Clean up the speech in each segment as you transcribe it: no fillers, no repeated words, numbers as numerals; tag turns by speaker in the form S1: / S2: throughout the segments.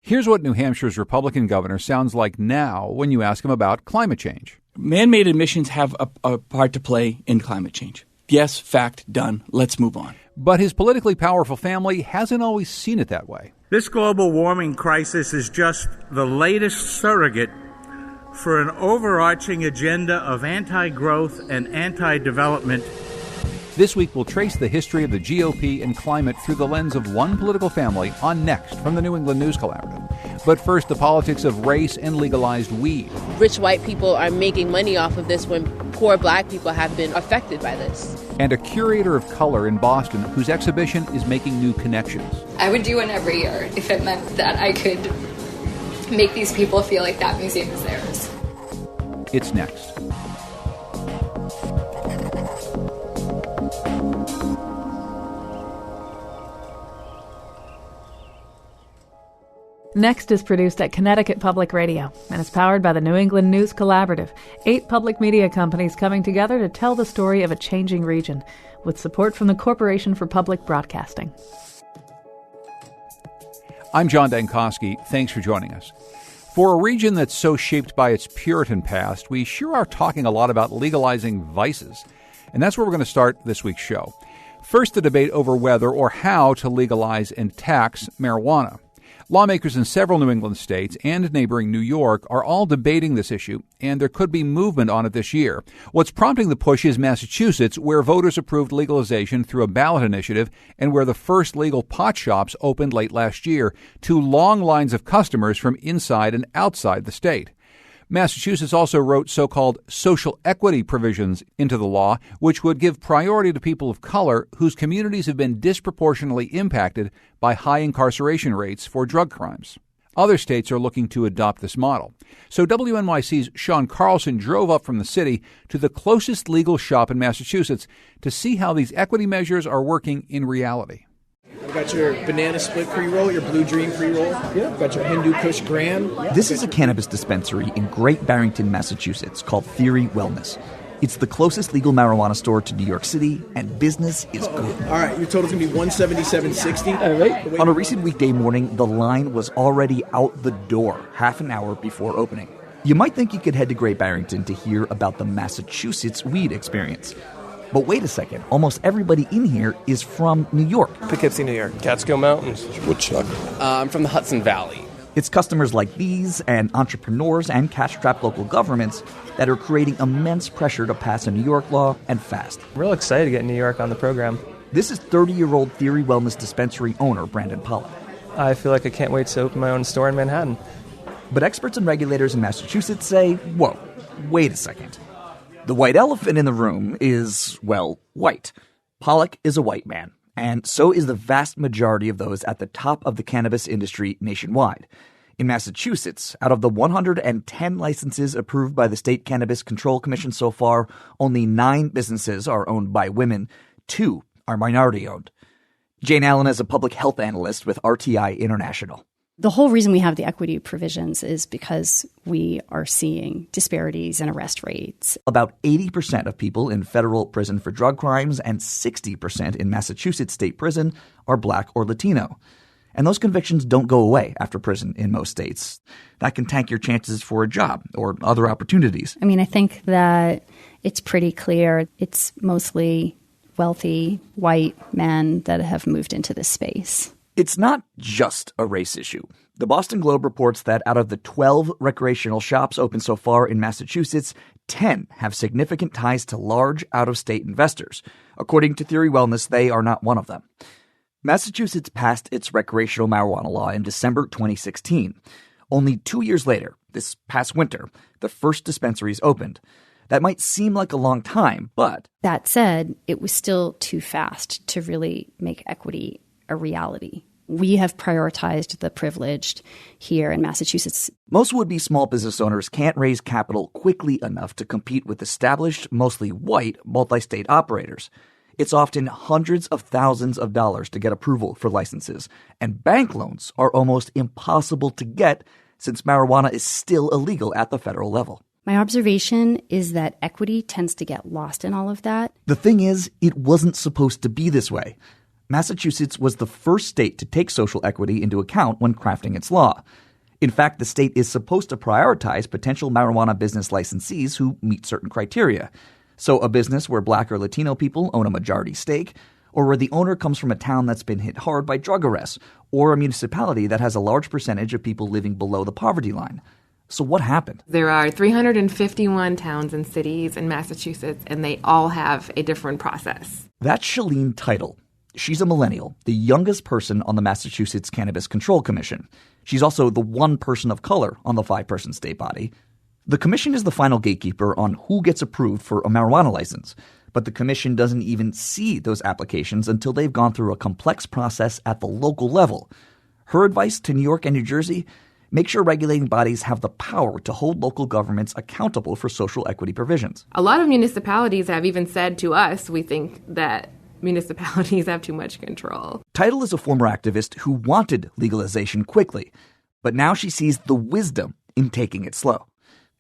S1: Here's what New Hampshire's Republican governor sounds like now when you ask him about climate change.
S2: Man-made emissions have a part to play in climate change. Yes, fact, done. Let's move on.
S1: But his politically powerful family hasn't always seen it that way.
S3: This global warming crisis is just the latest surrogate for an overarching agenda of anti-growth and anti-development.
S1: This week, we'll trace the history of the GOP and climate through the lens of one political family on Next from the New England News Collaborative. But first, the politics of race and legalized weed.
S4: Rich white people are making money off of this when poor black people have been affected by this.
S1: And a curator of color in Boston whose exhibition is making new connections.
S5: I would do one every year if it meant that I could make these people feel like that museum is theirs.
S1: It's next.
S6: Next is produced at Connecticut Public Radio and is powered by the New England News Collaborative, 8 public media companies coming together to tell the story of a changing region, with support from the Corporation for Public Broadcasting.
S1: I'm John Dankosky. Thanks for joining us. For a region that's so shaped by its Puritan past, we sure are talking a lot about legalizing vices. And that's where we're going to start this week's show. First, the debate over whether or how to legalize and tax marijuana. Lawmakers in several New England states and neighboring New York are all debating this issue, and there could be movement on it this year. What's prompting the push is Massachusetts, where voters approved legalization through a ballot initiative and where the first legal pot shops opened late last year to long lines of customers from inside and outside the state. Massachusetts also wrote so-called social equity provisions into the law, which would give priority to people of color whose communities have been disproportionately impacted by high incarceration rates for drug crimes. Other states are looking to adopt this model. So WNYC's Sean Carlson drove up from the city to the closest legal shop in Massachusetts to see how these equity measures are working in reality.
S7: I've got your banana split pre-roll, your blue dream pre-roll. Yeah. I've got your Hindu Kush Gram.
S8: This is a cannabis dispensary in Great Barrington, Massachusetts, called Theory Wellness. It's the closest legal marijuana store to New York City, and business is good.
S7: All right, your total's going to be $177.60. All right.
S8: On a recent weekday morning, the line was already out the door, half an hour before opening. You might think you could head to Great Barrington to hear about the Massachusetts weed experience. But wait a second, almost everybody in here is from New York.
S9: Poughkeepsie, New York. Catskill Mountains.
S10: Woodchuck.
S9: I'm from the Hudson Valley.
S8: It's customers like these and entrepreneurs and cash-strapped local governments that are creating immense pressure to pass a New York law and fast.
S11: I'm real excited to get New York on the program.
S8: This is 30-year-old Theory Wellness dispensary owner Brandon Pollock.
S11: I feel like I can't wait to open my own store in Manhattan.
S8: But experts and regulators in Massachusetts say, whoa, wait a second. The white elephant in the room is, well, white. Pollock is a white man, and so is the vast majority of those at the top of the cannabis industry nationwide. In Massachusetts, out of the 110 licenses approved by the State Cannabis Control Commission so far, only 9 businesses are owned by women. 2 are minority-owned. Jane Allen is a public health analyst with RTI International.
S12: The whole reason we have the equity provisions is because we are seeing disparities in arrest rates.
S8: About 80% of people in federal prison for drug crimes and 60% in Massachusetts state prison are black or Latino. And those convictions don't go away after prison in most states. That can tank your chances for a job or other opportunities.
S12: I mean, I think that it's pretty clear it's mostly wealthy white men that have moved into this space.
S8: It's not just a race issue. The Boston Globe reports that out of the 12 recreational shops open so far in Massachusetts, 10 have significant ties to large out-of-state investors. According to Theory Wellness, they are not one of them. Massachusetts passed its recreational marijuana law in December 2016. Only 2 years later, this past winter, the first dispensaries opened. That might seem like a long time, but...
S12: That said, it was still too fast to really make equity a reality. We have prioritized the privileged here in Massachusetts.
S8: Most would-be small business owners can't raise capital quickly enough to compete with established, mostly white, multi-state operators. It's often hundreds of thousands of dollars to get approval for licenses, and bank loans are almost impossible to get since marijuana is still illegal at the federal level.
S12: My observation is that equity tends to get lost in all of that.
S8: The thing is, it wasn't supposed to be this way. Massachusetts was the first state to take social equity into account when crafting its law. In fact, the state is supposed to prioritize potential marijuana business licensees who meet certain criteria. So a business where Black or Latino people own a majority stake, or where the owner comes from a town that's been hit hard by drug arrests, or a municipality that has a large percentage of people living below the poverty line. So what happened?
S10: There are 351 towns and cities in Massachusetts, and they all have a different process.
S8: That's Shalene Title. She's a millennial, the youngest person on the Massachusetts Cannabis Control Commission. She's also the one person of color on the 5-person state body. The commission is the final gatekeeper on who gets approved for a marijuana license, but the commission doesn't even see those applications until they've gone through a complex process at the local level. Her advice to New York and New Jersey: make sure regulating bodies have the power to hold local governments accountable for social equity provisions.
S10: A lot of municipalities have even said to us, we think that municipalities have too much control.
S8: Title is a former activist who wanted legalization quickly, but now she sees the wisdom in taking it slow.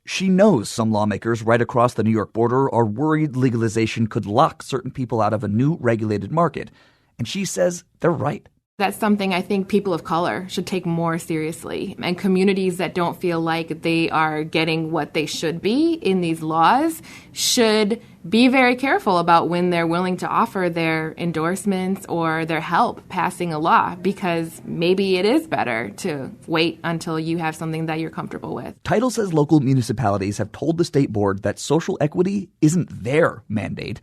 S8: She knows some lawmakers right across the New York border are worried legalization could lock certain people out of a new regulated market, and she says they're right.
S10: That's something I think people of color should take more seriously. And communities that don't feel like they are getting what they should be in these laws should be very careful about when they're willing to offer their endorsements or their help passing a law, because maybe it is better to wait until you have something that you're comfortable with.
S8: Title says local municipalities have told the state board that social equity isn't their mandate.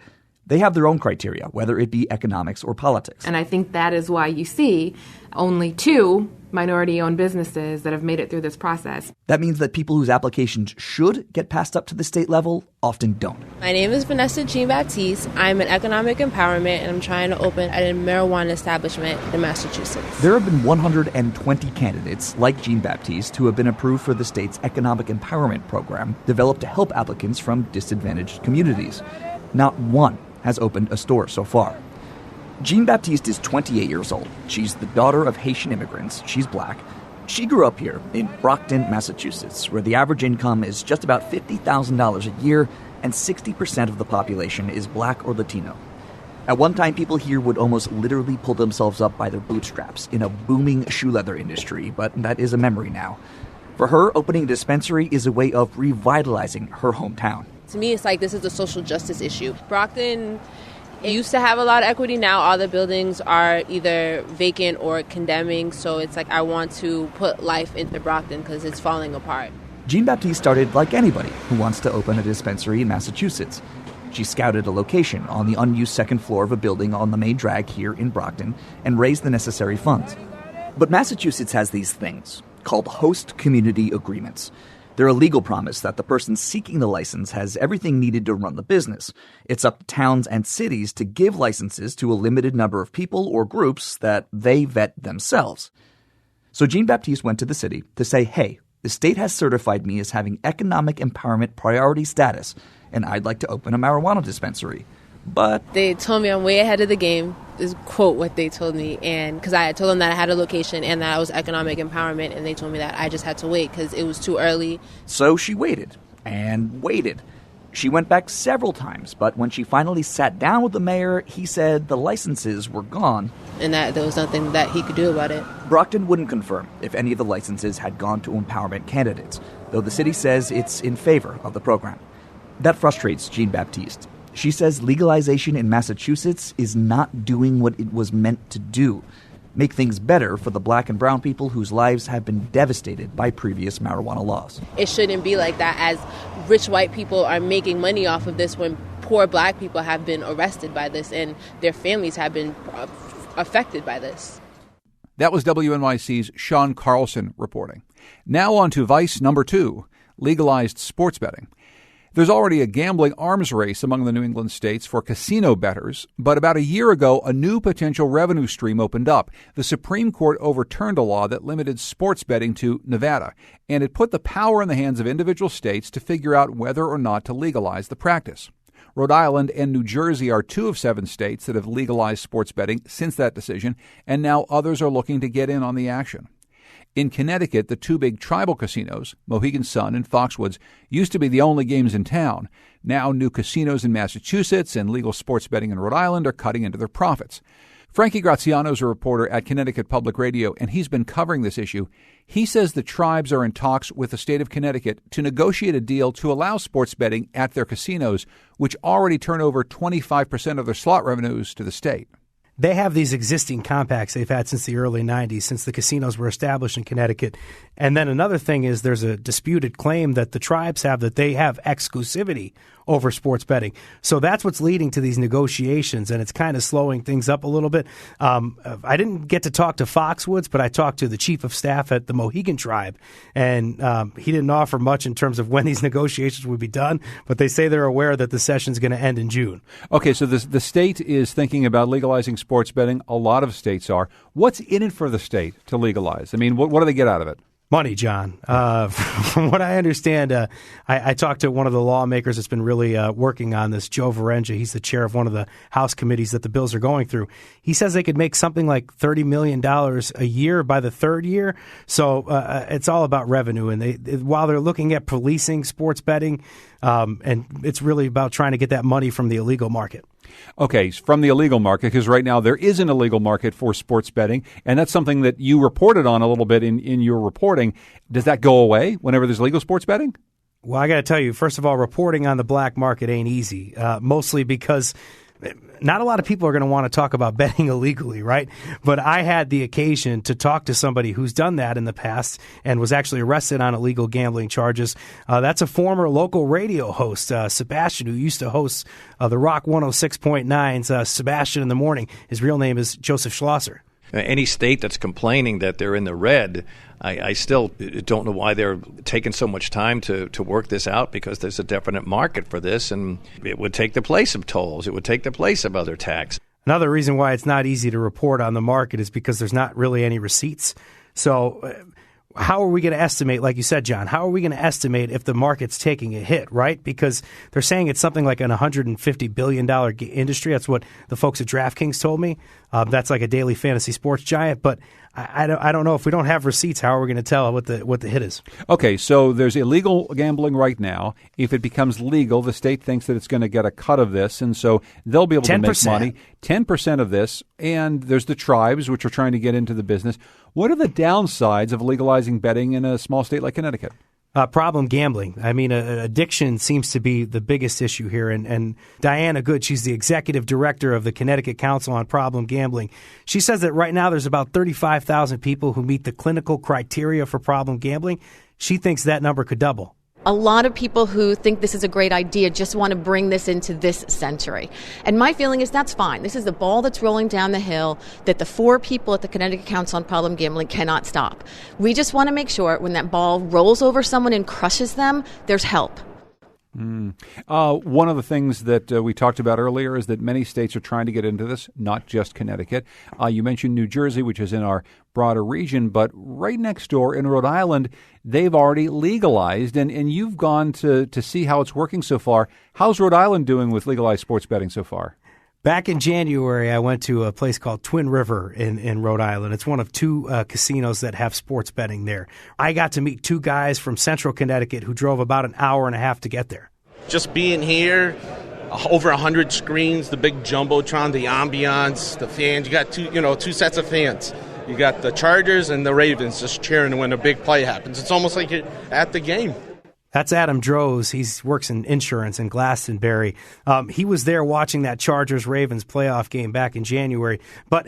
S8: They have their own criteria, whether it be economics or politics.
S10: And I think that is why you see only 2 minority-owned businesses that have made it through this process.
S8: That means that people whose applications should get passed up to the state level often don't.
S4: My name is Vanessa Jean-Baptiste. I'm an economic empowerment, and I'm trying to open a marijuana establishment in Massachusetts.
S8: There have been 120 candidates like Jean-Baptiste who have been approved for the state's economic empowerment program, developed to help applicants from disadvantaged communities. Not one has opened a store so far. Jean-Baptiste is 28 years old. She's the daughter of Haitian immigrants. She's Black. She grew up here in Brockton, Massachusetts, where the average income is just about $50,000 a year, and 60% of the population is Black or Latino. At one time, people here would almost literally pull themselves up by their bootstraps in a booming shoe leather industry, but that is a memory now. For her, opening a dispensary is a way of revitalizing her hometown.
S4: To me, it's like this is a social justice issue. Brockton used to have a lot of equity. Now all the buildings are either vacant or condemning. So it's like I want to put life into Brockton because it's falling apart.
S8: Jean-Baptiste started like anybody who wants to open a dispensary in Massachusetts. She scouted a location on the unused second floor of a building on the main drag here in Brockton and raised the necessary funds. But Massachusetts has these things called host community agreements. They're a legal promise that the person seeking the license has everything needed to run the business. It's up to towns and cities to give licenses to a limited number of people or groups that they vet themselves. So Jean-Baptiste went to the city to say, hey, the state has certified me as having economic empowerment priority status, and I'd like to open a marijuana dispensary. But
S4: they told me I'm way ahead of the game, is quote what they told me. And because I had told them that I had a location and that I was economic empowerment, and they told me that I just had to wait because it was too early.
S8: So she waited and waited. She went back several times, but when she finally sat down with the mayor, he said the licenses were gone.
S4: And that there was nothing that he could do about it.
S8: Brockton wouldn't confirm if any of the licenses had gone to empowerment candidates, though the city says it's in favor of the program. That frustrates Jean-Baptiste. She says legalization in Massachusetts is not doing what it was meant to do, make things better for the Black and brown people whose lives have been devastated by previous marijuana laws.
S4: It shouldn't be like that, as rich white people are making money off of this when poor Black people have been arrested by this and their families have been affected by this.
S1: That was WNYC's Sean Carlson reporting. Now on to Vice number 2, legalized sports betting. There's already a gambling arms race among the New England states for casino bettors, but about a year ago, a new potential revenue stream opened up. The Supreme Court overturned a law that limited sports betting to Nevada, and it put the power in the hands of individual states to figure out whether or not to legalize the practice. Rhode Island and New Jersey are 2 of 7 states that have legalized sports betting since that decision, and now others are looking to get in on the action. In Connecticut, the 2 big tribal casinos, Mohegan Sun and Foxwoods, used to be the only games in town. Now new casinos in Massachusetts and legal sports betting in Rhode Island are cutting into their profits. Frankie Graziano is a reporter at Connecticut Public Radio, and he's been covering this issue. He says the tribes are in talks with the state of Connecticut to negotiate a deal to allow sports betting at their casinos, which already turn over 25% of their slot revenues to the state.
S13: They have these existing compacts they've had since the early 90s, since the casinos were established in Connecticut. And then another thing is there's a disputed claim that the tribes have that they have exclusivity over sports betting. So that's what's leading to these negotiations, and it's kind of slowing things up a little bit. I didn't get to talk to Foxwoods, but I talked to the chief of staff at the Mohegan tribe, and he didn't offer much in terms of when these negotiations would be done, but they say they're aware that the session's going to end in June.
S1: Okay, so the state is thinking about legalizing sports betting. A lot of states are. What's in it for the state to legalize? I mean, what do they get out of it?
S13: Money, John. From what I understand, I talked to one of the lawmakers that's been really working on this, Joe Varenja. He's the chair of one of the House committees that the bills are going through. He says they could make something like $30 million a year by the third year. So it's all about revenue. And while they're looking at policing sports betting, and it's really about trying to get that money from the illegal market.
S1: Okay, from the illegal market, because right now there is an illegal market for sports betting, and that's something that you reported on a little bit in your reporting. Does that go away whenever there's legal sports betting?
S13: Well, I got to tell you, first of all, reporting on the black market ain't easy, mostly because not a lot of people are going to want to talk about betting illegally, right? But I had the occasion to talk to somebody who's done that in the past and was actually arrested on illegal gambling charges. That's a former local radio host, Sebastian, who used to host the Rock 106.9's Sebastian in the Morning. His real name is Joseph Schlosser.
S14: Any state that's complaining that they're in the red, I still don't know why they're taking so much time to work this out, because there's a definite market for this, and it would take the place of tolls. It would take the place of other tax.
S13: Another reason why it's not easy to report on the market is because there's not really any receipts. So how are we going to estimate, like you said, John, how are we going to estimate if the market's taking a hit, right? Because they're saying it's something like an $150 billion industry. That's what the folks at DraftKings told me. That's like a daily fantasy sports giant. But I don't know. If we don't have receipts, how are we going to tell what the hit is?
S1: Okay, so there's illegal gambling right now. If it becomes legal, the state thinks that it's going to get a cut of this, and so they'll be able 10%. To make money. 10% of this, and there's the tribes, which are trying to get into the business. What are the downsides of legalizing betting in a small state like Connecticut?
S13: Problem gambling. I mean, addiction seems to be the biggest issue here. And Diana Good, she's the executive director of the Connecticut Council on Problem Gambling. She says that right now there's about 35,000 people who meet the clinical criteria for problem gambling. She thinks that number could double.
S15: A lot of people who think this is a great idea just want to bring this into this century. And my feeling is that's fine. This is the ball that's rolling down the hill that the 4 people at the Connecticut Council on Problem Gambling cannot stop. We just want to make sure when that ball rolls over someone and crushes them, there's help.
S1: One of the things that we talked about earlier is that many states are trying to get into this, not just Connecticut. You mentioned New Jersey, which is in our broader region, but right next door in Rhode Island, they've already legalized, and you've gone to see how it's working so far. How's Rhode Island doing with legalized sports betting so far?
S13: Back in January, I went to a place called Twin River in Rhode Island. It's one of 2 casinos that have sports betting there. I got to meet 2 guys from central Connecticut who drove about an hour and a half to get there.
S16: Just being here, over 100 screens, the big jumbotron, the ambiance, the fans. You got 2 sets of fans. You got the Chargers and the Ravens just cheering when a big play happens. It's almost like you're at the game.
S13: That's Adam Droz. He works in insurance in Glastonbury. He was there watching that Chargers-Ravens playoff game back in January. But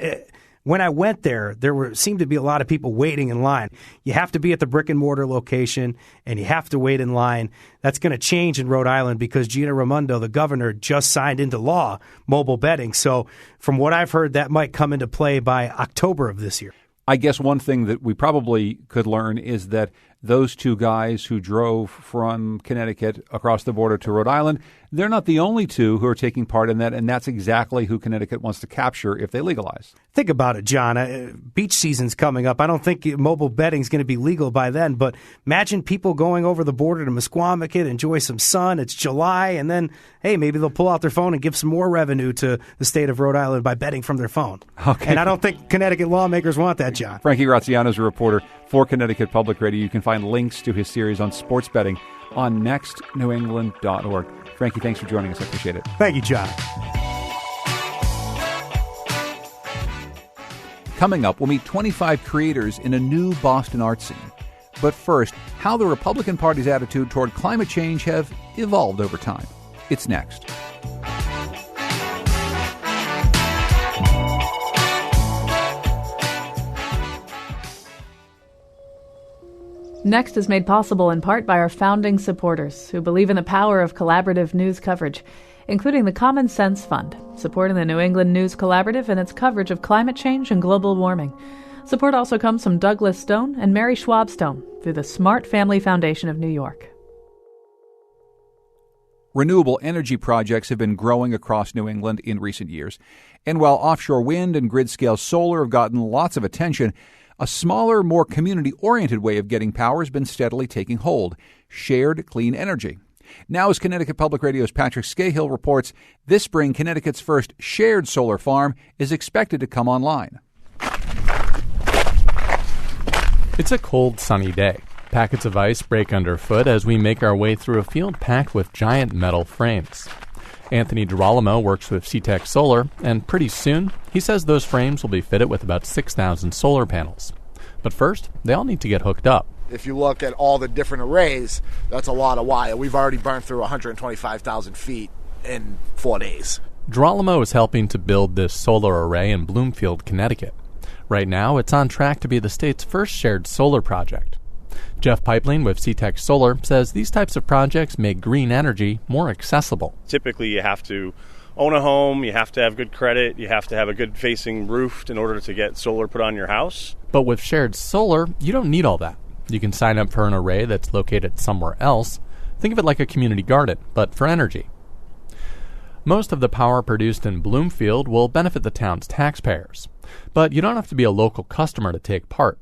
S13: when I went there seemed to be a lot of people waiting in line. You have to be at the brick-and-mortar location, and you have to wait in line. That's going to change in Rhode Island because Gina Raimondo, the governor, just signed into law mobile betting. So from what I've heard, that might come into play by October of this year.
S1: I guess one thing that we probably could learn is that those 2 guys who drove from Connecticut across the border to Rhode Island, they're not the only 2 who are taking part in that, and that's exactly who Connecticut wants to capture if they legalize.
S13: Think about it, John. Beach season's coming up. I don't think mobile betting's going to be legal by then, but imagine people going over the border to Mesquamaket, enjoy some sun. It's July, and then, hey, maybe they'll pull out their phone and give some more revenue to the state of Rhode Island by betting from their phone. Okay. And I don't think Connecticut lawmakers want that, John.
S1: Frankie Graziano is a reporter for Connecticut Public Radio. You can find links to his series on sports betting on nextnewengland.org. Frankie, thanks for joining us. I appreciate it.
S13: Thank you, John.
S1: Coming up, we'll meet 25 creators in a new Boston art scene. But first, how the Republican Party's attitude toward climate change have evolved over time. It's next.
S6: Next is made possible in part by our founding supporters who believe in the power of collaborative news coverage, including the Common Sense Fund, supporting the New England News Collaborative and its coverage of climate change and global warming. Support also comes from Douglas Stone and Mary Schwab Stone through the Smart Family Foundation of New York.
S1: Renewable energy projects have been growing across New England in recent years. And while offshore wind and grid-scale solar have gotten lots of attention, a smaller, more community-oriented way of getting power has been steadily taking hold: shared clean energy. Now, as Connecticut Public Radio's Patrick Scahill reports, this spring Connecticut's first shared solar farm is expected to come online.
S17: It's a cold, sunny day. Packets of ice break underfoot as we make our way through a field packed with giant metal frames. Anthony Girolamo works with C-Tech Solar, and pretty soon, he says those frames will be fitted with about 6,000 solar panels. But first, they all need to get hooked up.
S18: If you look at all the different arrays, that's a lot of wire. We've already burned through 125,000 feet in 4 days.
S17: Girolamo is helping to build this solar array in Bloomfield, Connecticut. Right now, it's on track to be the state's first shared solar project. Jeff Pipeline with C-Tech Solar says these types of projects make green energy more accessible.
S19: Typically, you have to own a home, you have to have good credit, you have to have a good facing roof in order to get solar put on your house.
S17: But with shared solar, you don't need all that. You can sign up for an array that's located somewhere else. Think of it like a community garden, but for energy. Most of the power produced in Bloomfield will benefit the town's taxpayers. But you don't have to be a local customer to take part.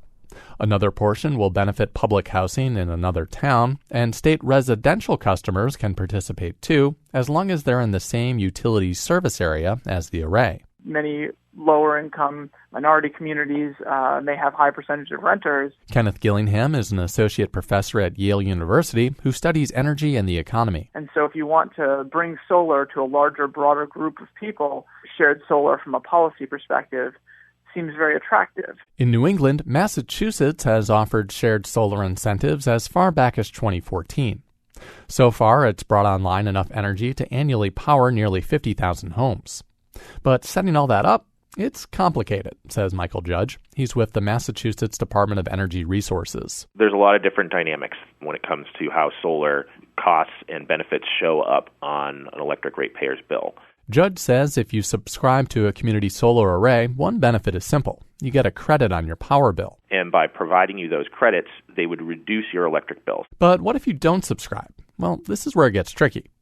S17: Another portion will benefit public housing in another town, and state residential customers can participate too, as long as they're in the same utility service area as the array.
S20: Many lower-income minority communities may have high percentage of renters.
S17: Kenneth Gillingham is an associate professor at Yale University who studies energy and the economy.
S20: And so if you want to bring solar to a larger, broader group of people, shared solar from a policy perspective seems very attractive.
S17: In New England, Massachusetts has offered shared solar incentives as far back as 2014. So far, it's brought online enough energy to annually power nearly 50,000 homes. But setting all that up, it's complicated, says Michael Judge. He's with the Massachusetts Department of Energy Resources.
S21: There's a lot of different dynamics when it comes to how solar costs and benefits show up on an electric ratepayer's bill.
S17: Judge says if you subscribe to a community solar array, one benefit is simple. You get a credit on your power bill.
S21: And by providing you those credits, they would reduce your electric bills.
S17: But what if you don't subscribe? Well, this is where it gets tricky.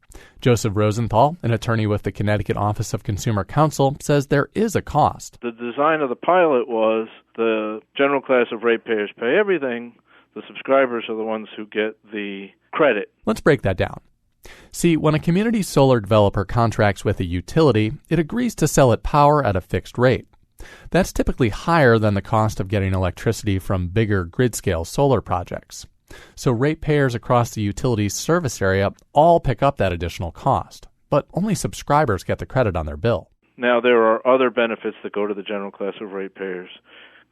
S17: Joseph Rosenthal, an attorney with the Connecticut Office of Consumer Counsel, says there is a cost.
S22: The design of the pilot was the general class of ratepayers pay everything. The subscribers are the ones who get the credit.
S17: Let's break that down. See, when a community solar developer contracts with a utility, it agrees to sell it power at a fixed rate. That's typically higher than the cost of getting electricity from bigger grid-scale solar projects. So ratepayers across the utility's service area all pick up that additional cost, but only subscribers get the credit on their bill.
S22: Now, there are other benefits that go to the general class of ratepayers.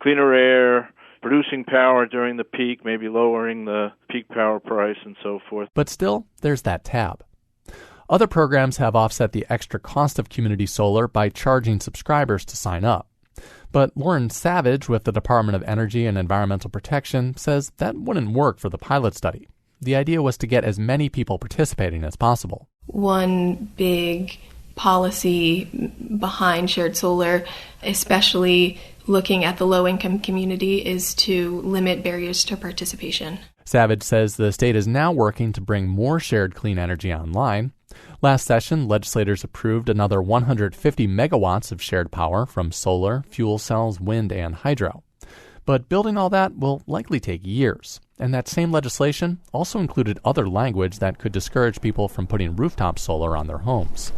S22: Cleaner air, producing power during the peak, maybe lowering the peak power price and so forth.
S17: But still, there's that tab. Other programs have offset the extra cost of community solar by charging subscribers to sign up. But Lauren Savage with the Department of Energy and Environmental Protection says that wouldn't work for the pilot study. The idea was to get as many people participating as possible.
S23: One big policy behind shared solar, especially looking at the low-income community, is to limit barriers to participation.
S17: Savage says the state is now working to bring more shared clean energy online. Last session, legislators approved another 150 megawatts of shared power from solar, fuel cells, wind, and hydro. But building all that will likely take years. And that same legislation also included other language that could discourage people from putting rooftop solar on their homes.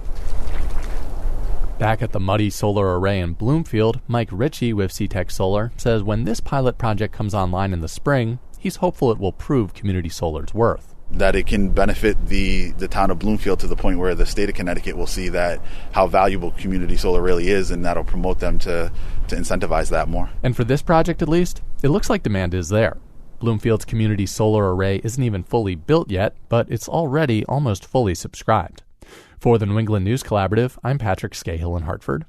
S17: Back at the muddy solar array in Bloomfield, Mike Ritchie with C-Tech Solar says when this pilot project comes online in the spring, he's hopeful it will prove community solar's worth.
S2: that it can benefit the town of Bloomfield to the point where the state of Connecticut will see that how valuable community solar really is, and that'll promote them to incentivize that more.
S17: And for this project at least, it looks like demand is there. Bloomfield's community solar array isn't even fully built yet, but it's already almost fully subscribed. For the New England News Collaborative, I'm Patrick Scahill in Hartford.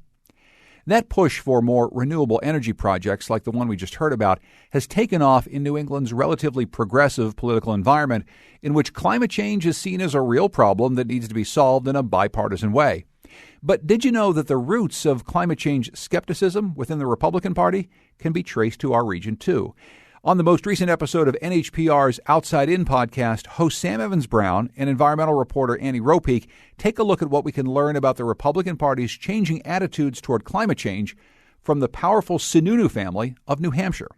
S1: That push for more renewable energy projects like the one we just heard about has taken off in New England's relatively progressive political environment, in which climate change is seen as a real problem that needs to be solved in a bipartisan way. But did you know that the roots of climate change skepticism within the Republican Party can be traced to our region, too? On the most recent episode of NHPR's Outside In podcast, host Sam Evans-Brown and environmental reporter Annie Ropeek take a look at what we can learn about the Republican Party's changing attitudes toward climate change from the powerful Sununu family of New Hampshire.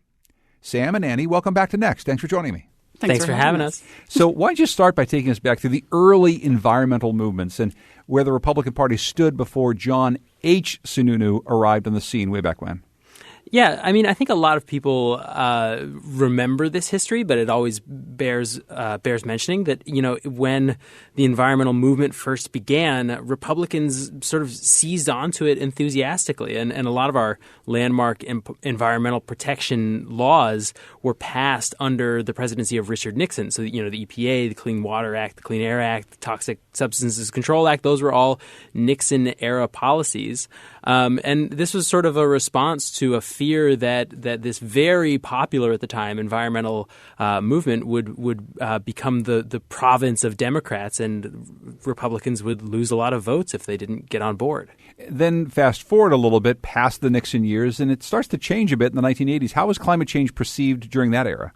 S1: Sam and Annie, welcome back to Next. Thanks for joining me.
S3: Thanks for having us.
S1: So why don't you start by taking us back to the early environmental movements and where the Republican Party stood before John H. Sununu arrived on the scene way back when?
S3: Yeah, I mean, I think a lot of people remember this history, but it always bears mentioning that, you know, when the environmental movement first began, Republicans sort of seized onto it enthusiastically. And a lot of our landmark environmental protection laws were passed under the presidency of Richard Nixon. So, you know, the EPA, the Clean Water Act, the Clean Air Act, the Toxic Substances Control Act, those were all Nixon-era policies. And this was sort of a response to a fear that this very popular at the time environmental movement would become the province of Democrats, and Republicans would lose a lot of votes if they didn't get on board.
S1: Then fast forward a little bit past the Nixon years, and it starts to change a bit in the 1980s. How was climate change perceived during that era?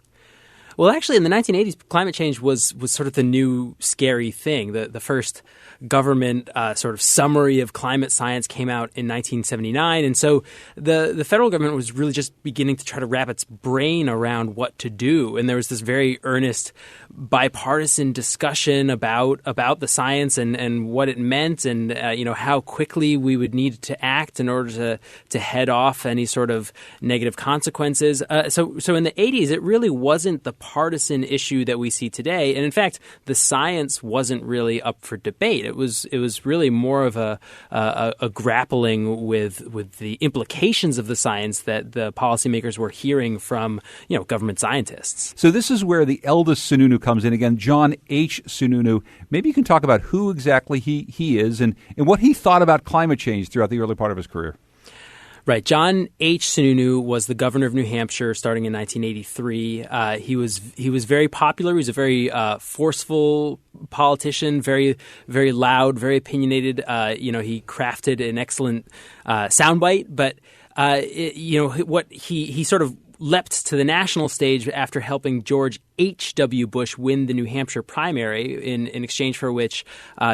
S3: Well, actually, in the 1980s, climate change was sort of the new scary thing. The first government sort of summary of climate science came out in 1979. And so the federal government was really just beginning to try to wrap its brain around what to do. And there was this very earnest bipartisan discussion about the science and what it meant and, how quickly we would need to act in order to head off any sort of negative consequences. So in the 80s, it really wasn't the partisan issue that we see today. And in fact, the science wasn't really up for debate. It was really more of a grappling with the implications of the science that the policymakers were hearing from, government scientists.
S1: So this is where the eldest Sununu comes in again, John H. Sununu. Maybe you can talk about who exactly he is and what he thought about climate change throughout the early part of his career.
S3: Right. John H. Sununu was the governor of New Hampshire starting in 1983. He was very popular. He was a very forceful politician, very, very loud, very opinionated. He crafted an excellent soundbite, but what he sort of leapt to the national stage after helping George H.W. Bush win the New Hampshire primary, in exchange for which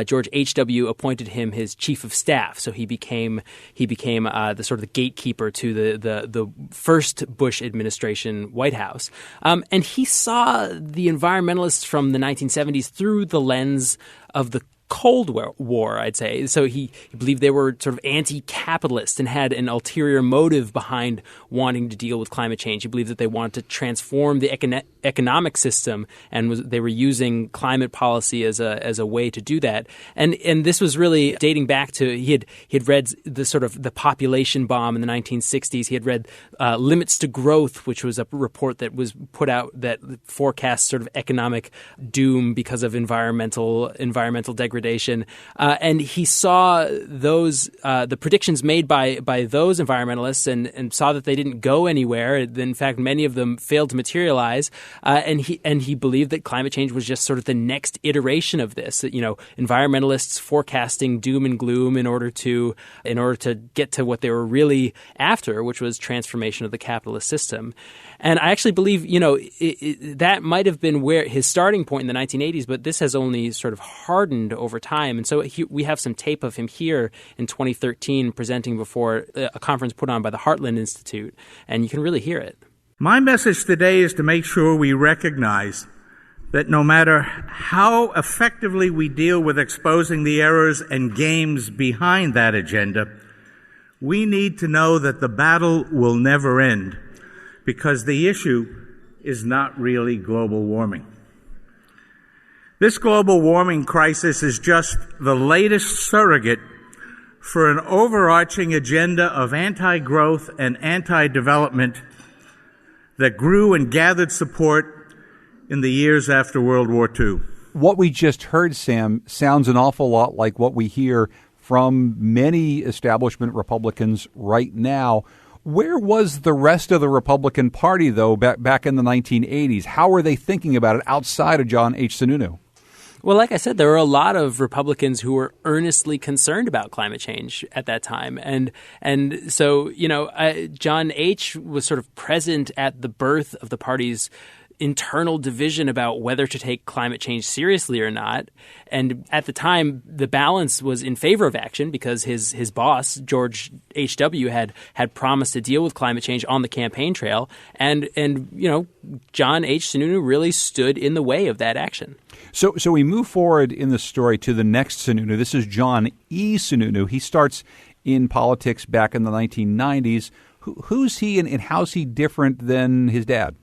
S3: George H.W. appointed him his chief of staff. So he became the sort of the gatekeeper to the first Bush administration White House. And he saw the environmentalists from the 1970s through the lens of the Cold War, I'd say. So he believed they were sort of anti-capitalist and had an ulterior motive behind wanting to deal with climate change. He believed that they wanted to transform the economic system, and they were using climate policy as a way to do that. And this was really dating back to he had read the sort of the population bomb in the 1960s. He had read Limits to Growth, which was a report that was put out that forecast sort of economic doom because of environmental degradation. And he saw those the predictions made by those environmentalists and saw that they didn't go anywhere. In fact, many of them failed to materialize. And he believed that climate change was just sort of the next iteration of this. That, environmentalists forecasting doom and gloom in order to get to what they were really after, which was transformation of the capitalist system. And I actually believe, that might have been where his starting point in the 1980s, but this has only sort of hardened over time. And so we have some tape of him here in 2013 presenting before a conference put on by the Heartland Institute, and you can really hear it.
S5: My message today is to make sure we recognize that no matter how effectively we deal with exposing the errors and games behind that agenda, we need to know that the battle will never end, because the issue is not really global warming. This global warming crisis is just the latest surrogate for an overarching agenda of anti-growth and anti-development that grew and gathered support in the years after World War II.
S1: What we just heard, Sam, sounds an awful lot like what we hear from many establishment Republicans right now. Where was the rest of the Republican Party, though, back in the 1980s? How were they thinking about it outside of John H. Sununu?
S3: Well, like I said, there were a lot of Republicans who were earnestly concerned about climate change at that time. And so, John H. was sort of present at the birth of the party's internal division about whether to take climate change seriously or not. And at the time, the balance was in favor of action because his boss, George H.W., had promised to deal with climate change on the campaign trail. And John H. Sununu really stood in the way of that action.
S1: So we move forward in the story to the next Sununu. This is John E. Sununu. He starts in politics back in the 1990s. Who's he and how's he different than his dad?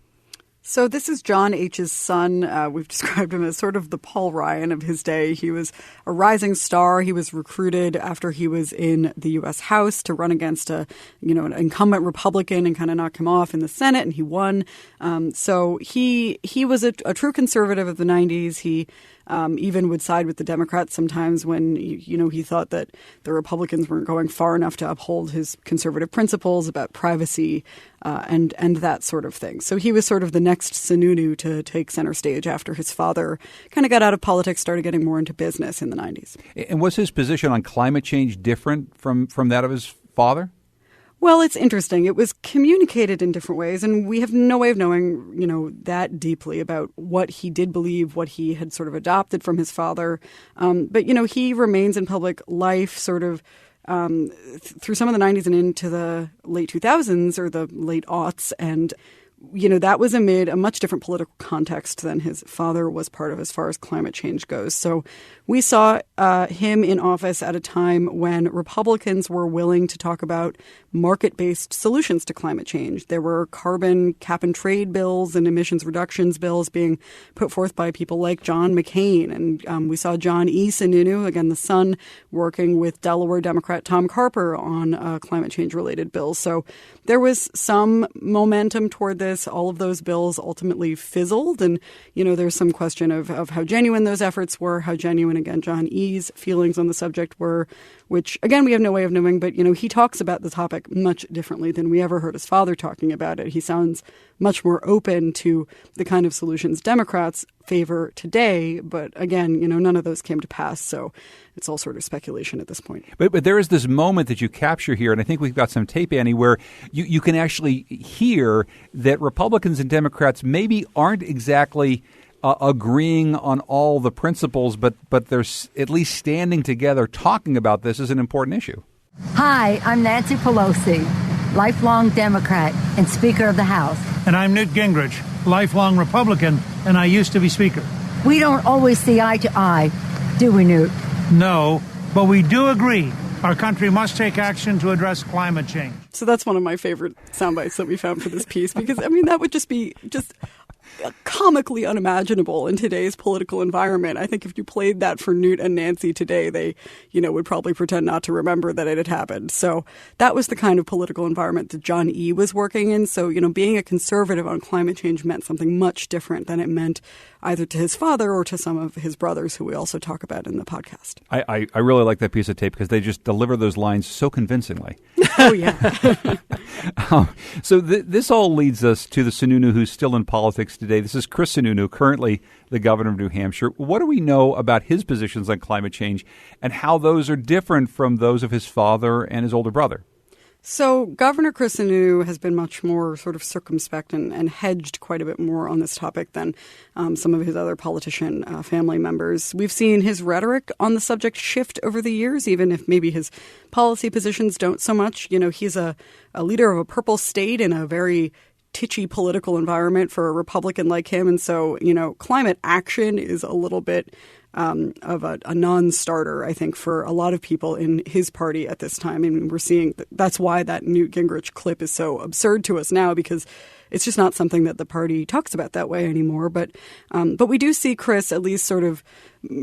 S7: So this is John H.'s son. We've described him as sort of the Paul Ryan of his day. He was a rising star. He was recruited after he was in the U.S. House to run against an incumbent Republican and kind of knock him off in the Senate, and he won. So he was a true conservative of the 90s. He even would side with the Democrats sometimes when, he thought that the Republicans weren't going far enough to uphold his conservative principles about privacy and that sort of thing. So he was sort of the next Sununu to take center stage after his father kind of got out of politics, started getting more into business in the 90s.
S1: And was his position on climate change different from that of his father?
S7: Well, it's interesting. It was communicated in different ways, and we have no way of knowing, that deeply about what he did believe, what he had sort of adopted from his father. But he remains in public life sort of through some of the 90s and into the late 2000s or the late aughts. And, that was amid a much different political context than his father was part of as far as climate change goes. So we saw him in office at a time when Republicans were willing to talk about market-based solutions to climate change. There were carbon cap and trade bills and emissions reductions bills being put forth by people like John McCain. And we saw John E. Sununu, again, the son, working with Delaware Democrat Tom Carper on climate change-related bills. So there was some momentum toward this. All of those bills ultimately fizzled. And, there's some question of how genuine those efforts were, how genuine, again, John E.'s feelings on the subject were, which, again, we have no way of knowing. But, he talks about the topic much differently than we ever heard his father talking about it. He sounds much more open to the kind of solutions Democrats favor today. But, again, none of those came to pass. So it's all sort of speculation at this point.
S1: But there is this moment that you capture here, and I think we've got some tape, Annie, where you can actually hear that Republicans and Democrats maybe aren't exactly agreeing on all the principles, but they're at least standing together talking about this as an important issue.
S9: Hi, I'm Nancy Pelosi, lifelong Democrat and Speaker of the House.
S11: And I'm Newt Gingrich, lifelong Republican, and I used to be Speaker.
S9: We don't always see eye to eye, do we, Newt?
S11: No, but we do agree our country must take action to address climate change.
S7: So that's one of my favorite sound bites that we found for this piece, because, that would just be comically unimaginable in today's political environment. I think if you played that for Newt and Nancy today, they, would probably pretend not to remember that it had happened. So that was the kind of political environment that John E. was working in. So, being a conservative on climate change meant something much different than it meant either to his father or to some of his brothers, who we also talk about in the podcast.
S1: I really like that piece of tape because they just deliver those lines so convincingly.
S7: Oh, yeah.
S1: So this all leads us to the Sununu who's still in politics today. This is Chris Sununu, currently the governor of New Hampshire. What do we know about his positions on climate change and how those are different from those of his father and his older brother?
S7: So Governor Chris Sununu has been much more sort of circumspect and hedged quite a bit more on this topic than some of his other politician family members. We've seen his rhetoric on the subject shift over the years, even if maybe his policy positions don't so much. He's a leader of a purple state in a very titchy political environment for a Republican like him. And so, climate action is a little bit of a non-starter, I think, for a lot of people in his party at this time. And we're seeing that's why that Newt Gingrich clip is so absurd to us now, because it's just not something that the party talks about that way anymore. But we do see Chris at least sort of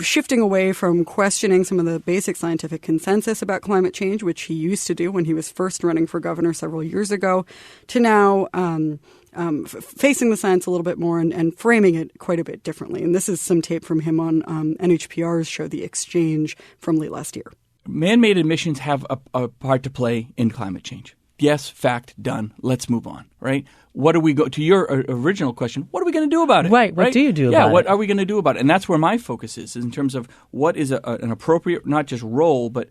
S7: shifting away from questioning some of the basic scientific consensus about climate change, which he used to do when he was first running for governor several years ago, to now facing the science a little bit more and framing it quite a bit differently. And this is some tape from him on NHPR's show, The Exchange, from late last year.
S8: Man-made emissions have a part to play in climate change. Yes, fact, done. Let's move on, right? What do we go to your original question? What are we going to do about it?
S10: Right. What do you do about it?
S8: Yeah, what are we going to do about it? And that's where my focus is in terms of what is an appropriate, not just role, but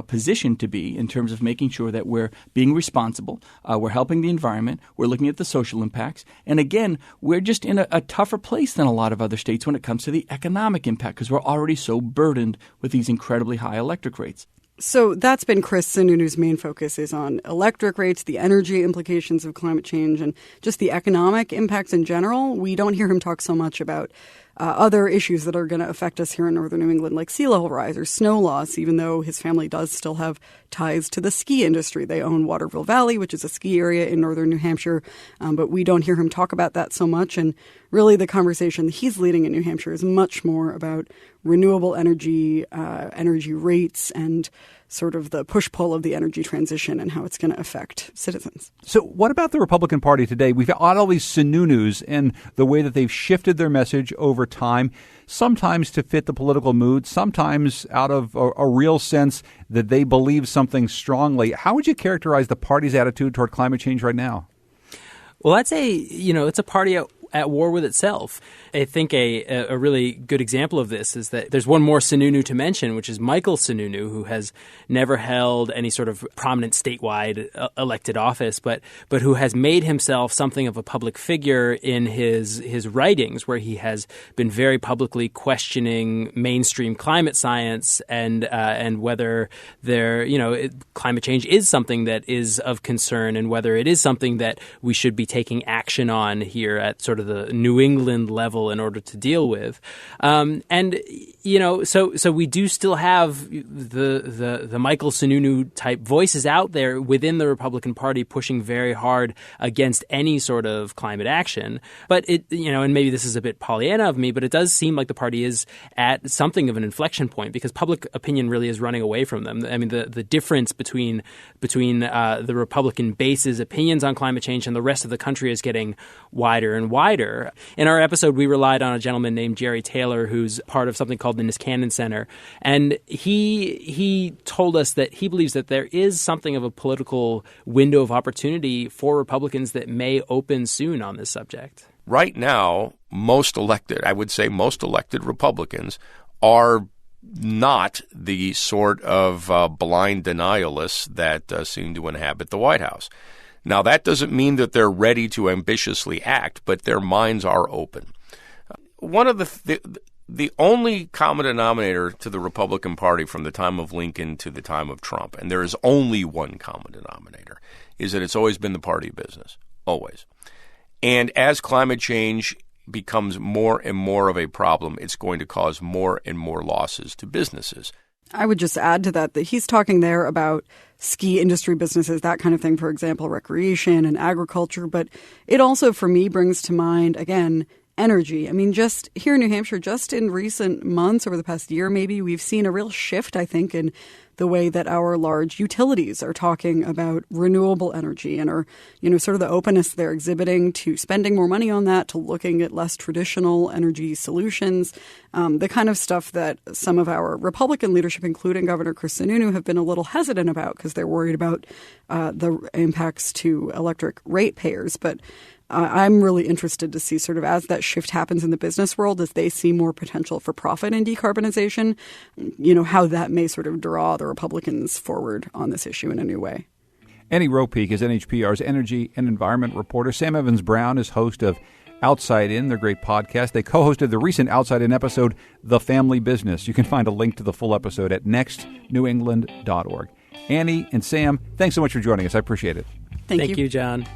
S8: position to be in terms of making sure that we're being responsible, we're helping the environment, we're looking at the social impacts. And again, we're just in a tougher place than a lot of other states when it comes to the economic impact because we're already so burdened with these incredibly high electric rates.
S7: So that's been Chris Sununu's main focus is on electric rates, the energy implications of climate change, and just the economic impacts in general. We don't hear him talk so much about other issues that are going to affect us here in northern New England, like sea level rise or snow loss, even though his family does still have ties to the ski industry. They own Waterville Valley, which is a ski area in northern New Hampshire, but we don't hear him talk about that so much. And really the conversation that he's leading in New Hampshire is much more about renewable energy, energy rates, and sort of the push-pull of the energy transition and how it's going to affect citizens.
S1: So what about the Republican Party today? We've got all these Sununus and the way that they've shifted their message over time, sometimes to fit the political mood, sometimes out of a real sense that they believe something strongly. How would you characterize the party's attitude toward climate change right now?
S3: Well, I'd say, it's a party at war with itself. I think a really good example of this is that there's one more Sununu to mention, which is Michael Sununu, who has never held any sort of prominent statewide elected office, but who has made himself something of a public figure in his writings, where he has been very publicly questioning mainstream climate science and whether climate change is something that is of concern and whether it is something that we should be taking action on here at sort of the New England level in order to deal with. So we do still have the Michael Sununu type voices out there within the Republican Party pushing very hard against any sort of climate action. But and maybe this is a bit Pollyanna of me, but it does seem like the party is at something of an inflection point because public opinion really is running away from them. I mean, the difference between the Republican base's opinions on climate change and the rest of the country is getting wider and wider. In our episode, we relied on a gentleman named Jerry Taylor, who's part of something called the Niskanen Center. And he told us that he believes that there is something of a political window of opportunity for Republicans that may open soon on this subject.
S12: Right now, most elected Republicans are not the sort of blind denialists that seem to inhabit the White House. Now, that doesn't mean that they're ready to ambitiously act, but their minds are open. One of the only common denominator to the Republican Party from the time of Lincoln to the time of Trump, and there is only one common denominator, is that it's always been the party business, always. And as climate change becomes more and more of a problem, it's going to cause more and more losses to businesses.
S7: I would just add to that he's talking there about ski industry businesses, that kind of thing, for example, recreation and agriculture. But it also, for me, brings to mind, again, energy. I mean, just here in New Hampshire, just in recent months, over the past year maybe, we've seen a real shift, I think, in the way that our large utilities are talking about renewable energy and are, sort of the openness they're exhibiting to spending more money on that, to looking at less traditional energy solutions, the kind of stuff that some of our Republican leadership, including Governor Chris Sununu, have been a little hesitant about because they're worried about the impacts to electric ratepayers. But I'm really interested to see sort of as that shift happens in the business world, as they see more potential for profit in decarbonization, how that may sort of draw the Republicans forward on this issue in a new way.
S1: Annie Ropeek is NHPR's energy and environment reporter. Sam Evans-Brown is host of Outside In, their great podcast. They co-hosted the recent Outside In episode, The Family Business. You can find a link to the full episode at nextnewengland.org. Annie and Sam, thanks so much for joining us. I appreciate it.
S3: Thank you, John.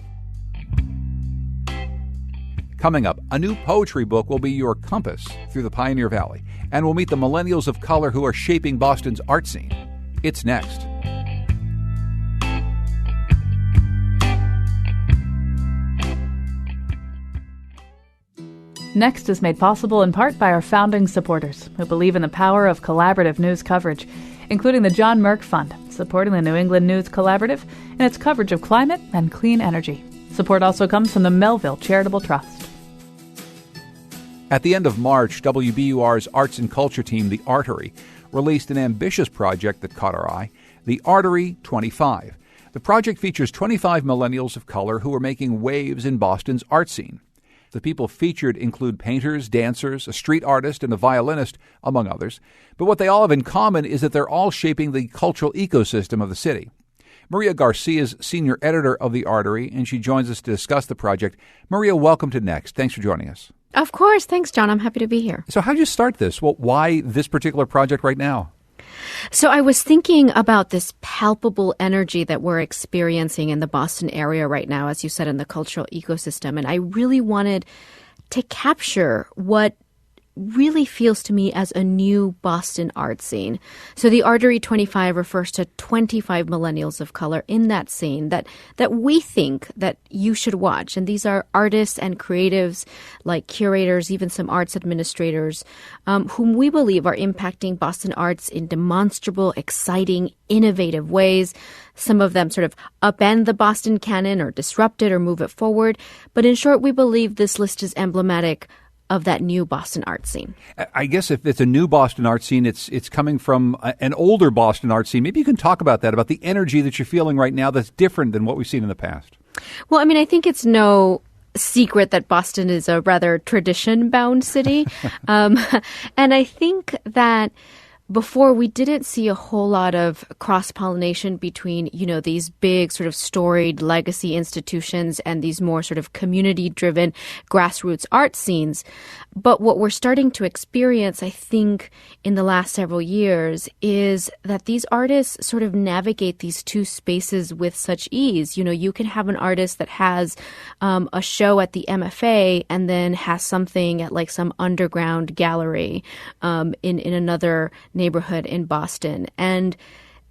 S1: Coming up, a new poetry book will be your compass through the Pioneer Valley, and we'll meet the millennials of color who are shaping Boston's art scene. It's next.
S6: Next is made possible in part by our founding supporters who believe in the power of collaborative news coverage, including the John Merck Fund, supporting the New England News Collaborative in its coverage of climate and clean energy. Support also comes from the Melville Charitable Trust.
S1: At the end of March, WBUR's arts and culture team, The Artery, released an ambitious project that caught our eye, The Artery 25. The project features 25 millennials of color who are making waves in Boston's art scene. The people featured include painters, dancers, a street artist, and a violinist, among others. But what they all have in common is that they're all shaping the cultural ecosystem of the city. Maria Garcia is senior editor of The Artery, and she joins us to discuss the project. Maria, welcome to Next. Thanks for joining us.
S4: Of course. Thanks, John. I'm happy to be here.
S1: So how did you start this? Well, why this particular project right now?
S4: So I was thinking about this palpable energy that we're experiencing in the Boston area right now, as you said, in the cultural ecosystem. And I really wanted to capture what really feels to me as a new Boston art scene. So the Artery 25 refers to 25 millennials of color in that scene that we think that you should watch. And these are artists and creatives like curators, even some arts administrators, whom we believe are impacting Boston arts in demonstrable, exciting, innovative ways. Some of them sort of upend the Boston canon or disrupt it or move it forward. But in short, we believe this list is emblematic of that new Boston art scene.
S1: I guess if it's a new Boston art scene, it's coming from an older Boston art scene. Maybe you can talk about that, about the energy that you're feeling right now that's different than what we've seen in the past.
S4: Well, I mean, I think it's no secret that Boston is a rather tradition-bound city. And I think that before, we didn't see a whole lot of cross-pollination between, these big sort of storied legacy institutions and these more sort of community-driven grassroots art scenes. But what we're starting to experience, I think, in the last several years is that these artists sort of navigate these two spaces with such ease. You can have an artist that has a show at the MFA and then has something at like some underground gallery in another neighborhood in Boston. And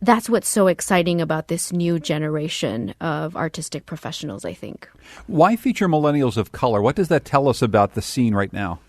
S4: that's what's so exciting about this new generation of artistic professionals, I think.
S1: Why feature millennials of color? What does that tell us about the scene right now?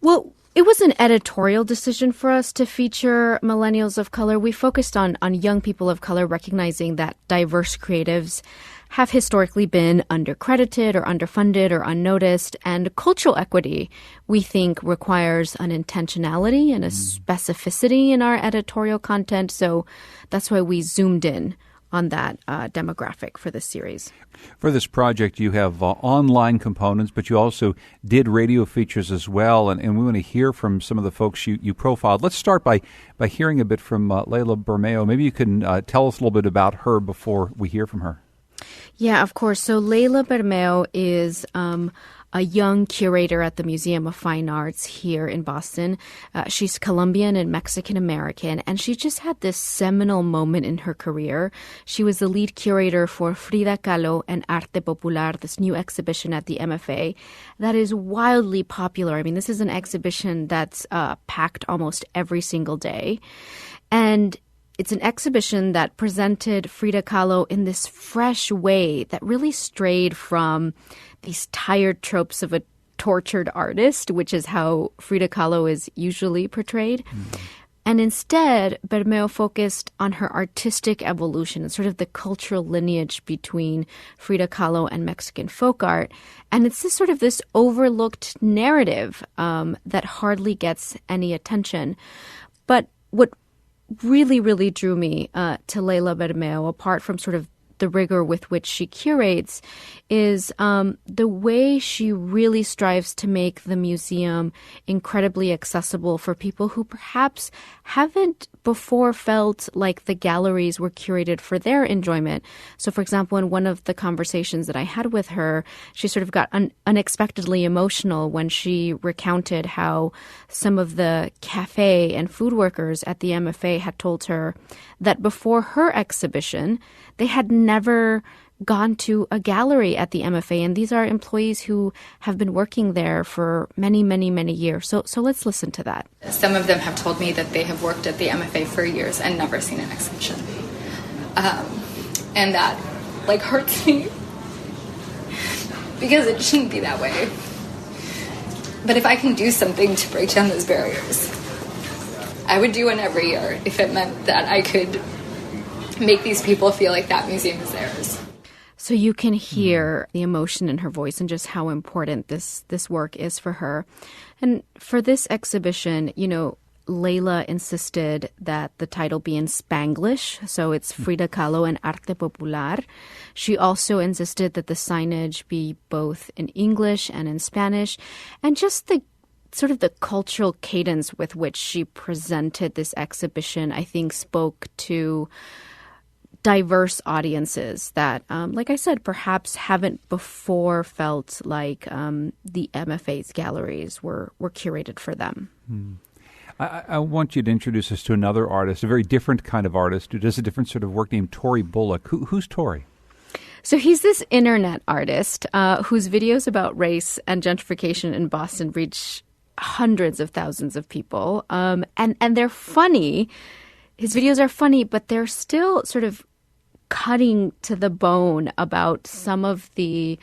S4: Well, it was an editorial decision for us to feature millennials of color. We focused on young people of color, recognizing that diverse creatives have historically been undercredited or underfunded or unnoticed. And cultural equity, we think, requires an intentionality and a specificity in our editorial content. So that's why we zoomed in on that demographic for this series.
S1: For this project, you have online components, but you also did radio features as well, and we want to hear from some of the folks you profiled. Let's start by hearing a bit from Leila Bermeo. Maybe you can tell us a little bit about her before we hear from her.
S4: Yeah, of course. So Leila Bermeo is a young curator at the Museum of Fine Arts here in Boston. She's Colombian and Mexican-American, and she just had this seminal moment in her career. She was the lead curator for Frida Kahlo and Arte Popular, this new exhibition at the MFA that is wildly popular. I mean, this is an exhibition that's packed almost every single day. And it's an exhibition that presented Frida Kahlo in this fresh way that really strayed from these tired tropes of a tortured artist, which is how Frida Kahlo is usually portrayed. Mm-hmm. And instead, Bermeo focused on her artistic evolution and sort of the cultural lineage between Frida Kahlo and Mexican folk art. And it's this overlooked narrative that hardly gets any attention. But what really, really drew me to Leila Bermeo, apart from sort of the rigor with which she curates, is the way she really strives to make the museum incredibly accessible for people who perhaps haven't before felt like the galleries were curated for their enjoyment. So, for example, in one of the conversations that I had with her, she sort of got unexpectedly emotional when she recounted how some of the cafe and food workers at the MFA had told her that before her exhibition, they had never gone to a gallery at the MFA. And these are employees who have been working there for many, many, many years. So let's listen to that.
S10: Some of them have told me that they have worked at the MFA for years and never seen an exhibition. And that, hurts me because it shouldn't be that way. But if I can do something to break down those barriers, I would do one every year if it meant that I could make these people feel like that museum is theirs.
S4: So you can hear the emotion in her voice and just how important this work is for her. And for this exhibition, you know, Layla insisted that the title be in Spanglish, so it's Frida Kahlo and Arte Popular. She also insisted that the signage be both in English and in Spanish, and just the sort of the cultural cadence with which she presented this exhibition, I think, spoke to diverse audiences that, like I said, perhaps haven't before felt like the MFA's galleries were curated for them.
S1: I want you to introduce us to another artist, a very different kind of artist who does a different sort of work named Tori Bullock. Who's Tori?
S4: So he's this internet artist whose videos about race and gentrification in Boston reach hundreds of thousands of people. And they're funny. His videos are funny, but they're still sort of cutting to the bone about some of the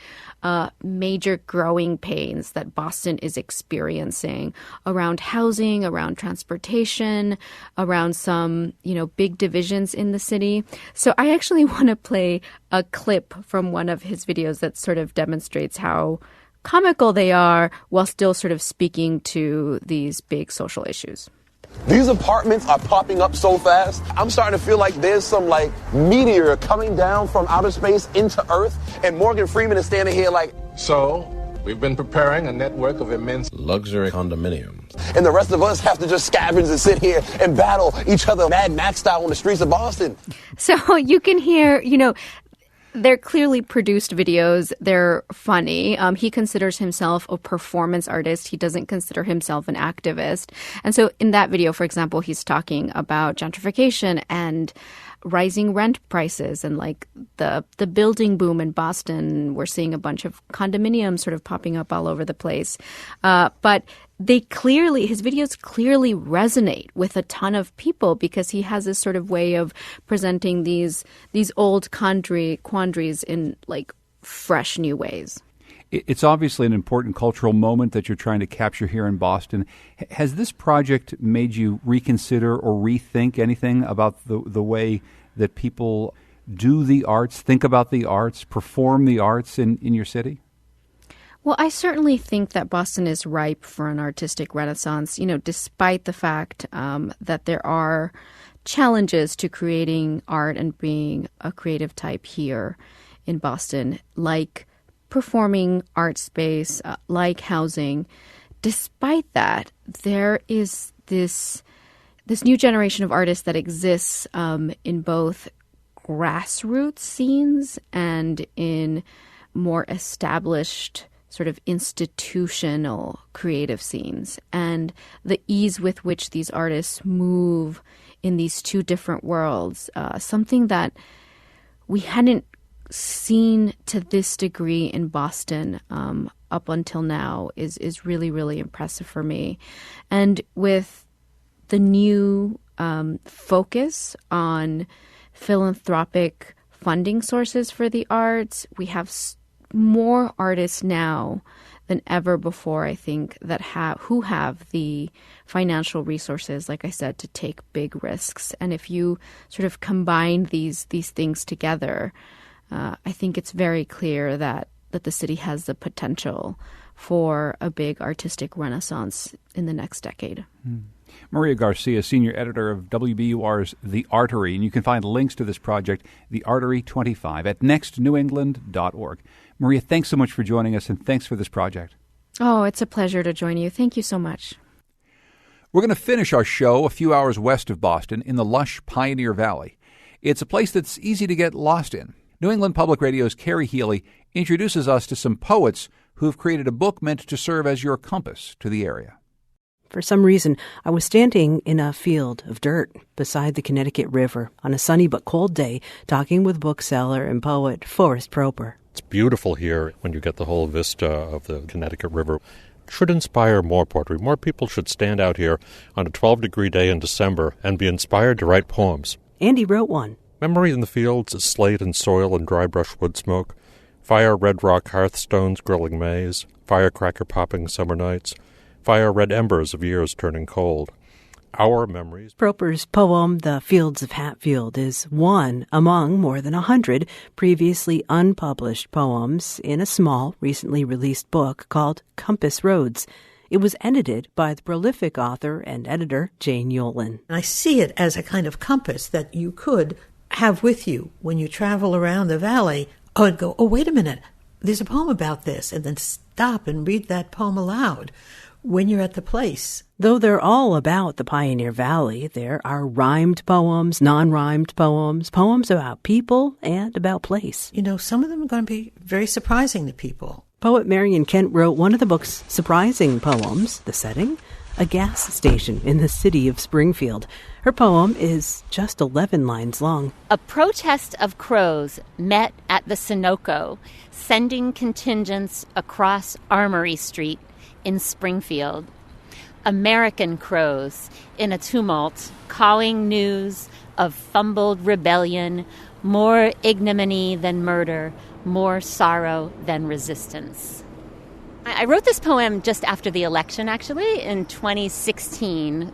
S4: major growing pains that Boston is experiencing around housing, around transportation, around some, you know, big divisions in the city. So I actually want to play a clip from one of his videos that sort of demonstrates how comical they are while still sort of speaking to these big social issues.
S14: These apartments are popping up so fast. I'm starting to feel like there's some like meteor coming down from outer space into Earth, and Morgan Freeman is standing here like,
S15: so we've been preparing a network of immense luxury condominiums.
S14: And the rest of us have to just scavenge and sit here and battle each other Mad Max style on the streets of Boston.
S4: So you can hear, you know, they're clearly produced videos. They're funny. He considers himself a performance artist. He doesn't consider himself an activist. And so in that video, for example, he's talking about gentrification and rising rent prices and like the building boom in Boston. We're seeing a bunch of condominiums sort of popping up all over the place. But his videos clearly resonate with a ton of people because he has this sort of way of presenting these old quandaries in like fresh new ways.
S1: It's obviously an important cultural moment that you're trying to capture here in Boston. Has this project made you reconsider or rethink anything about the way that people do the arts, think about the arts, perform the arts in your city?
S4: Well, I certainly think that Boston is ripe for an artistic renaissance, you know, despite the fact that there are challenges to creating art and being a creative type here in Boston, like performing art space, like housing. Despite that, there is this new generation of artists that exists in both grassroots scenes and in more established sort of institutional creative scenes. And the ease with which these artists move in these two different worlds, something that we hadn't seen to this degree in Boston up until now is really, really impressive for me. And with the new focus on philanthropic funding sources for the arts, we have more artists now than ever before, I think, that who have the financial resources, like I said, to take big risks. And if you sort of combine these things together, I think it's very clear that the city has the potential for a big artistic renaissance in the next decade.
S1: Maria Garcia, senior editor of WBUR's The Artery, and you can find links to this project, The Artery 25, at nextnewengland.org. Maria, thanks so much for joining us, and thanks for this project.
S4: Oh, it's a pleasure to join you. Thank you so much.
S1: We're going to finish our show a few hours west of Boston in the lush Pioneer Valley. It's a place that's easy to get lost in. New England Public Radio's Carrie Healy introduces us to some poets who have created a book meant to serve as your compass to the area.
S16: For some reason, I was standing in a field of dirt beside the Connecticut River on a sunny but cold day, talking with bookseller and poet Forrest Proper.
S24: It's beautiful here when you get the whole vista of the Connecticut River. It should inspire more poetry. More people should stand out here on a 12-degree day in December and be inspired to write poems.
S16: Andy wrote one.
S24: Memory in the fields is slate and soil and dry brush wood smoke. Fire, red rock, hearthstones, grilling maize. firecracker popping summer nights, fire-red embers of years turning cold. Our memories.
S16: Proper's poem, The Fields of Hatfield, is one among more than 100 previously unpublished poems in a small, recently released book called Compass Roads. It was edited by the prolific author and editor Jane Yolen.
S13: I see it as a kind of compass that you could have with you when you travel around the valley. Oh, and go, oh, wait a minute, there's a poem about this, and then stop and read that poem aloud when you're at the place.
S16: Though they're all about the Pioneer Valley, there are rhymed poems, non-rhymed poems, poems about people and about place.
S13: You know, some of them are going to be very surprising to people.
S16: Poet Marion Kent wrote one of the book's surprising poems, the setting, a gas station in the city of Springfield. Her poem is just 11 lines long.
S18: A protest of crows met at the Sunoco, sending contingents across Armory Street in Springfield. American crows in a tumult, cawing news of fumbled rebellion, more ignominy than murder, more sorrow than resistance. I wrote this poem just after the election, actually, in 2016,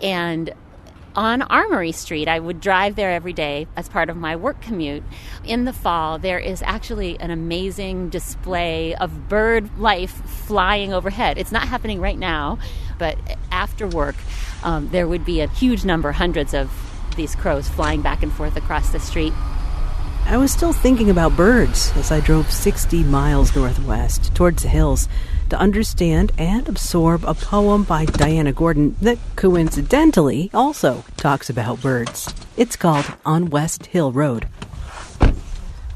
S18: and on Armory Street. I would drive there every day as part of my work commute. In the fall, there is actually an amazing display of bird life flying overhead. It's not happening right now, but after work, there would be a huge number, hundreds of these crows flying back and forth across the street.
S16: I was still thinking about birds as I drove 60 miles northwest towards the hills to understand and absorb a poem by Diana Gordon that coincidentally also talks about birds. It's called On West Hill Road.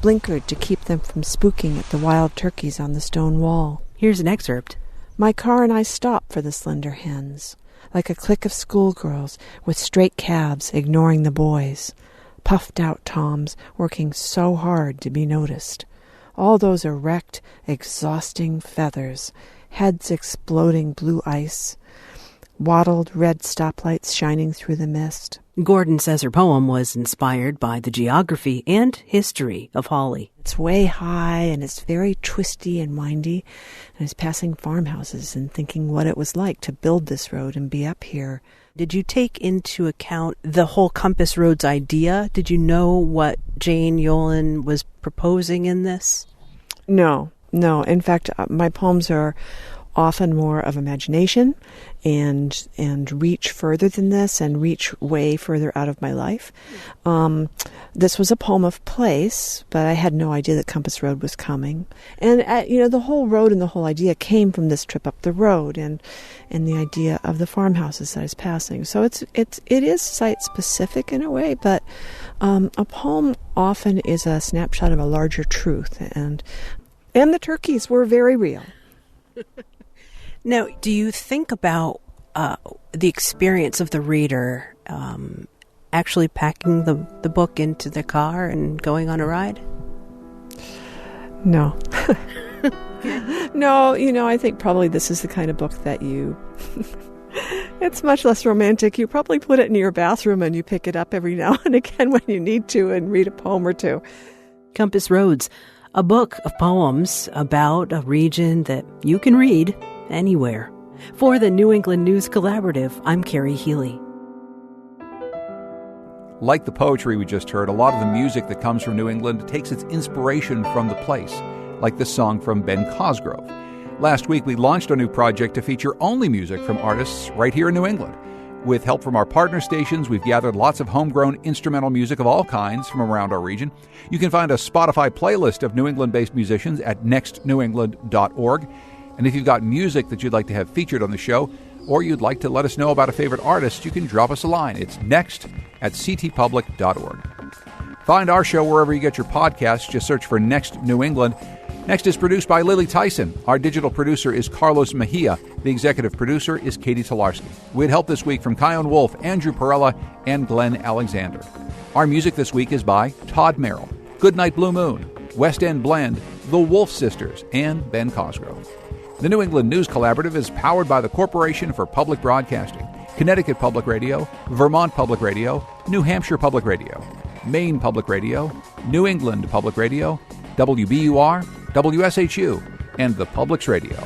S19: Blinkered to keep them from spooking at the wild turkeys on the stone wall.
S16: Here's an excerpt.
S19: My car and I stop for the slender hens, like a clique of schoolgirls with straight cabs ignoring the boys. Puffed-out toms working so hard to be noticed. All those erect, exhausting feathers, heads exploding blue ice, wattled red stoplights shining through the mist.
S16: Gordon says her poem was inspired by the geography and history of Hawley.
S19: It's way high and it's very twisty and windy, and it's passing farmhouses and thinking what it was like to build this road and be up here.
S16: Did you take into account the whole Compass Roads idea? Did you know what Jane Yolen was proposing in this?
S19: No. In fact, my poems are often more of imagination and reach further than this and reach way further out of my life. This was a poem of place, but I had no idea that Compass Road was coming. And, the whole road and the whole idea came from this trip up the road and the idea of the farmhouses that I was passing. So it is site-specific in a way, but a poem often is a snapshot of a larger truth. And the turkeys were very real.
S16: Now, do you think about the experience of the reader actually packing the book into the car and going on a ride?
S19: No. No, I think probably this is the kind of book that you... It's much less romantic. You probably put it in your bathroom and you pick it up every now and again when you need to and read a poem or two.
S16: Compass Roads, a book of poems about a region that you can read anywhere. For the New England News Collaborative, I'm Carrie Healy.
S1: Like the poetry we just heard, a lot of the music that comes from New England takes its inspiration from the place, like this song from Ben Cosgrove. Last week, we launched a new project to feature only music from artists right here in New England. With help from our partner stations, we've gathered lots of homegrown instrumental music of all kinds from around our region. You can find a Spotify playlist of New England-based musicians at nextnewengland.org. And if you've got music that you'd like to have featured on the show, or you'd like to let us know about a favorite artist, you can drop us a line. It's next@ctpublic.org. Find our show wherever you get your podcasts. Just search for Next New England. Next is produced by Lily Tyson. Our digital producer is Carlos Mejia. The executive producer is Katie Tolarski. We had help this week from Kion Wolf, Andrew Perella, and Glenn Alexander. Our music this week is by Todd Merrill, Goodnight Blue Moon, West End Blend, The Wolf Sisters, and Ben Cosgrove. The New England News Collaborative is powered by the Corporation for Public Broadcasting, Connecticut Public Radio, Vermont Public Radio, New Hampshire Public Radio, Maine Public Radio, New England Public Radio, WBUR, WSHU, and the Public's Radio.